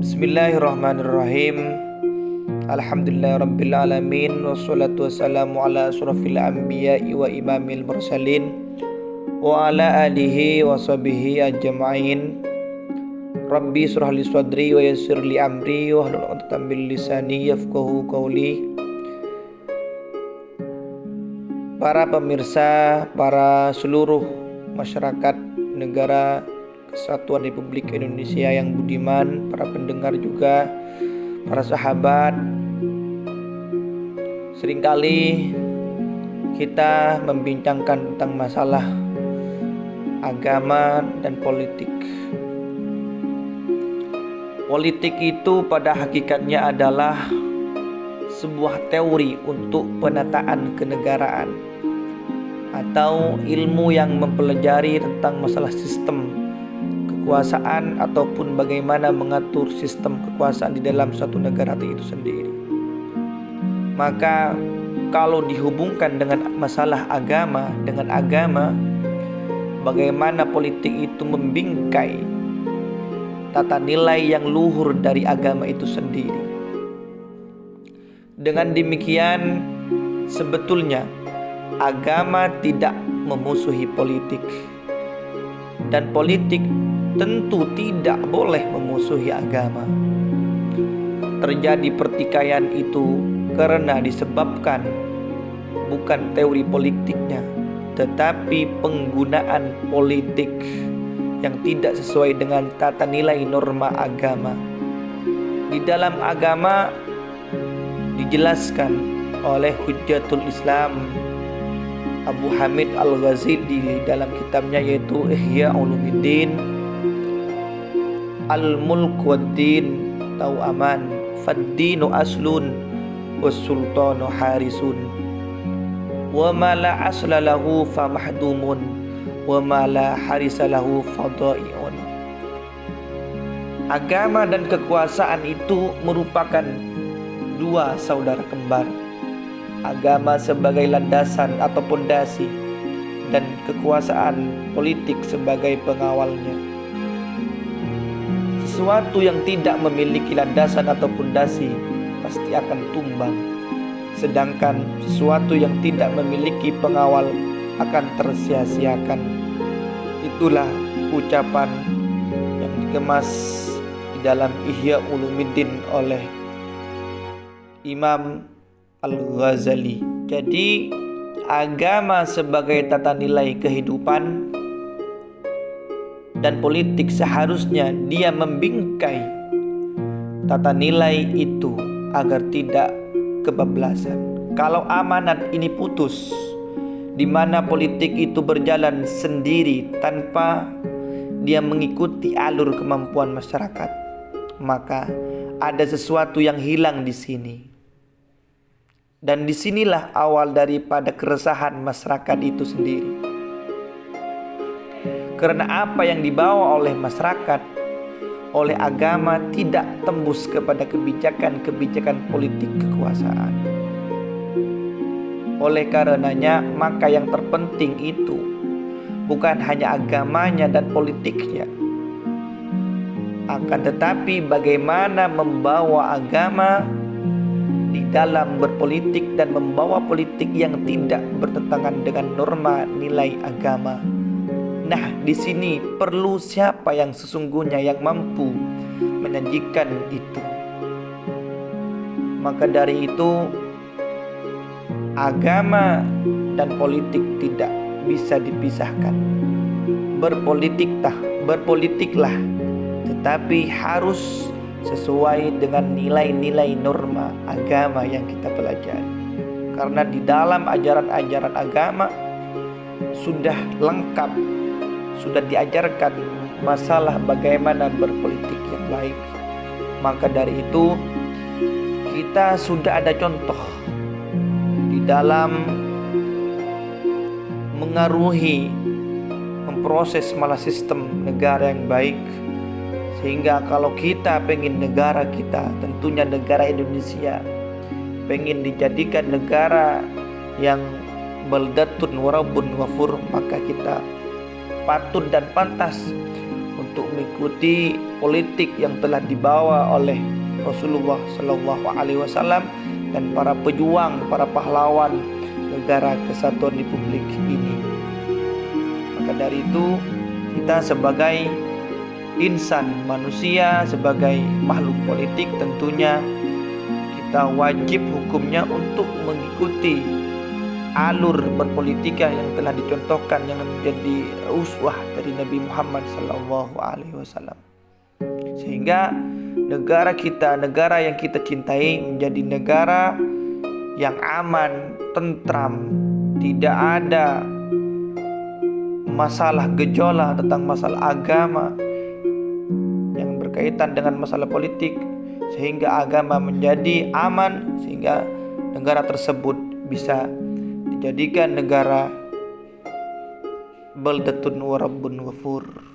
Bismillahirrahmanirrahim. Alhamdulillahirabbil alamin wassalatu wassalamu ala asyrofil anbiya'i wa imamil mursalin wa ala alihi wa sahbihi ajma'in. Rabbi shrah li sadri wa yassir li amri wa hlul 'uqdatam min lisani yafqahu qawli. Para pemirsa, para seluruh masyarakat negara Kesatuan Republik Indonesia yang budiman, para pendengar juga, para sahabat. Seringkali kita membincangkan tentang masalah agama dan politik. Politik itu pada hakikatnya adalah sebuah teori untuk penataan kenegaraan atau ilmu yang mempelajari tentang masalah sistem kekuasaan ataupun bagaimana mengatur sistem kekuasaan di dalam suatu negara itu sendiri. Maka kalau dihubungkan dengan masalah agama dengan agama, bagaimana politik itu membingkai tata nilai yang luhur dari agama itu sendiri. Dengan demikian, sebetulnya agama tidak memusuhi politik, dan politik tentu tidak boleh memusuhi agama. Terjadi pertikaian itu karena disebabkan bukan teori politiknya, tetapi penggunaan politik yang tidak sesuai dengan tata nilai norma agama. Di dalam agama dijelaskan oleh Hujjatul Islam Abu Hamid Al-Ghazali dalam kitabnya yaitu Ihya Ulumuddin Al-Mulk wad-Din Tau'aman Fad-Dinu aslun was-sultanu harisun wa ma la asla lahu fa mahdumun wa ma la harisa lahu fadai'un. Agama dan kekuasaan itu merupakan dua saudara kembar. Agama sebagai landasan atau pondasi dan kekuasaan politik sebagai pengawalnya. Sesuatu yang tidak memiliki landasan atau pondasi pasti akan tumbang, sedangkan sesuatu yang tidak memiliki pengawal akan tersia-siakan. Itulah ucapan yang dikemas di dalam Ihya Ulumuddin oleh Imam Al-Ghazali. Jadi agama sebagai tata nilai kehidupan dan politik seharusnya dia membingkai tata nilai itu agar tidak kebablasan. Kalau amanat ini putus, di mana politik itu berjalan sendiri tanpa dia mengikuti alur kemampuan masyarakat, maka ada sesuatu yang hilang di sini. Dan disinilah awal daripada keresahan masyarakat itu sendiri. Karena apa yang dibawa oleh masyarakat, oleh agama tidak tembus kepada kebijakan-kebijakan politik kekuasaan. Oleh karenanya, maka yang terpenting itu bukan hanya agamanya dan politiknya, akan tetapi bagaimana membawa agama di dalam berpolitik dan membawa politik yang tidak bertentangan dengan norma nilai agama. Nah, di sini perlu siapa yang sesungguhnya yang mampu menyajikan itu. Maka dari itu, agama dan politik tidak bisa dipisahkan. Berpolitiklah, tetapi harus sesuai dengan nilai-nilai norma agama yang kita pelajari. Karena di dalam ajaran-ajaran agama sudah lengkap, sudah diajarkan masalah bagaimana berpolitik yang baik. Maka dari itu kita sudah ada contoh di dalam mengaruhi, memproses malah sistem negara yang baik. Sehingga kalau kita pengen negara kita, tentunya negara Indonesia, pengen dijadikan negara yang baldatun warabun wafur, maka kita patut dan pantas untuk mengikuti politik yang telah dibawa oleh Rasulullah Shallallahu Alaihi Wasallam dan para pejuang, para pahlawan negara kesatuan Republik ini. Maka dari itu, kita sebagai insan manusia, sebagai makhluk politik, tentunya kita wajib hukumnya untuk mengikuti alur berpolitika yang telah dicontohkan, yang menjadi uswah dari Nabi Muhammad Sallallahu Alaihi Wasallam, sehingga negara kita, negara yang kita cintai, menjadi negara yang aman, tentram, tidak ada masalah gejolak tentang masalah agama yang berkaitan dengan masalah politik, sehingga agama menjadi aman, sehingga negara tersebut bisa dijadikan negara baldatun wa rabbun ghafur.